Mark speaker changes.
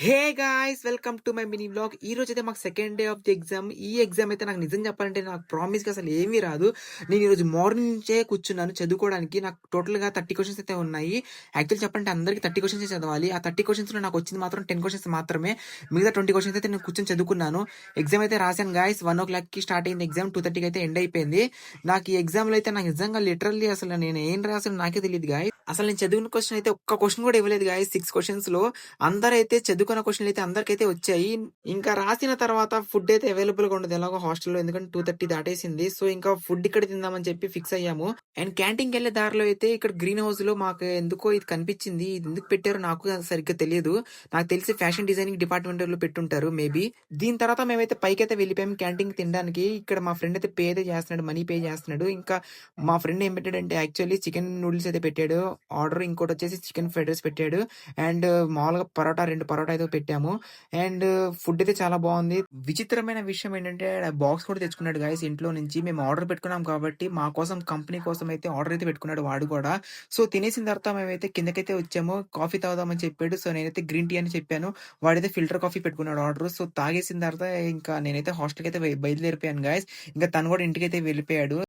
Speaker 1: Hey guys welcome to my mini vlog. ఈ రోజు అయితే మాకు second day of the exam. ఈ ఎగ్జామ్ అయితే నాకు నిజం చెప్పాలంటే నాకు ప్రామిస్ గా అసలు ఏమీ రాదు. నేను ఈ రోజు మార్నింగ్ నుంచే కూర్చున్నాను చదువుకోవడానికి. నాకు టోటల్ గా 30 క్వశ్చన్స్ అయితే ఉన్నాయి. యాక్చువల్ చెప్పాలంటే అందరికి 30 క్వశ్చన్స్ చదవాలి. ఆ 30 క్వశ్చన్స్ లో నాకు వచ్చింది మాత్రం 10 క్వశ్చన్స్ మాత్రమే. మిగతా 20 క్వశ్చన్స్ అయితే నేను కూర్చొని చదువుకున్నాను. ఎగ్జామ్ అయితే రాశాను గాయస్. 1 o'clock కి స్టార్ట్ అయింది ఎగ్జామ్. 2:30కి అయితే ఎండ్ అయిపోయింది. నాకు ఈ ఎగ్జామ్ లో అయితే నాకు నిజంగా లిటరల్లీ అసలు నేను ఏం రాసాను నాకే తెలియదు గాయస్. అసలు నేను చదివిన క్వశ్చన్ అయితే ఒక్క క్వశ్చన్ కూడా ఇవ్వలేదు గాయస్. 6 క్వశ్చన్స్ లో అందరైతే చదువుకున్న క్వశ్చన్లు అయితే అందరికైతే వచ్చాయి. ఇంకా రాసిన తర్వాత ఫుడ్ అయితే అవైలబుల్ గా ఉండదు ఎలాగో హాస్టల్లో, ఎందుకంటే 2:30 దాటేసింది. సో ఇంకా ఫుడ్ ఇక్కడ తిందామని చెప్పి ఫిక్స్ అయ్యాము. అండ్ క్యాంటీన్ కి వెళ్లే దారిలో అయితే ఇక్కడ గ్రీన్ హౌస్ లో మాకు ఎందుకో ఇది కనిపించింది. ఇది ఎందుకు పెట్టారో నాకు సరిగ్గా తెలియదు. నాకు తెలిసి ఫ్యాషన్ డిజైనింగ్ డిపార్ట్మెంట్ లో పెట్టుంటారు మేబీ. దీని తర్వాత మేమైతే పైకైతే వెళ్ళిపోయాము క్యాంటీన్ తినడానికి. ఇక్కడ మా ఫ్రెండ్ అయితే పే అయితే చేస్తున్నాడు, మనీ పే చేస్తున్నాడు. ఇంకా మా ఫ్రెండ్ ఏం పెట్టాడంటే యాక్చువల్లీ చికెన్ నూడిల్స్ అయితే పెట్టాడు ఆర్డర్. ఇంకోటి వచ్చేసి చికెన్ ఫ్రైడ్ రైస్ పెట్టాడు. అండ్ మామూలుగా పరోటా 2 పరోటా అయితే పెట్టాము. అండ్ ఫుడ్ అయితే చాలా బాగుంది. విచిత్రమైన విషయం ఏంటంటే బాక్స్ కూడా తెచ్చుకున్నాడు గాయస్ ఇంట్లో నుంచి. మేము ఆర్డర్ పెట్టుకున్నాం కాబట్టి మా కోసం కంపెనీ కోసం అయితే ఆర్డర్ అయితే పెట్టుకున్నాడు వాడు కూడా. సో తినేసిన తర్వాత మేమైతే కిందకైతే వచ్చాము. కాఫీ తాగుదామని చెప్పాడు. సో నేనైతే గ్రీన్ టీ అని చెప్పాను. వాడైతే ఫిల్టర్ కాఫీ పెట్టుకున్నాడు ఆర్డర్. సో తాగేసిన తర్వాత ఇంకా నేనైతే హాస్టల్కి అయితే బయలుదేరిపోయాను గాయస్. ఇంకా తను కూడా ఇంటికి అయితే వెళ్ళిపోయాడు.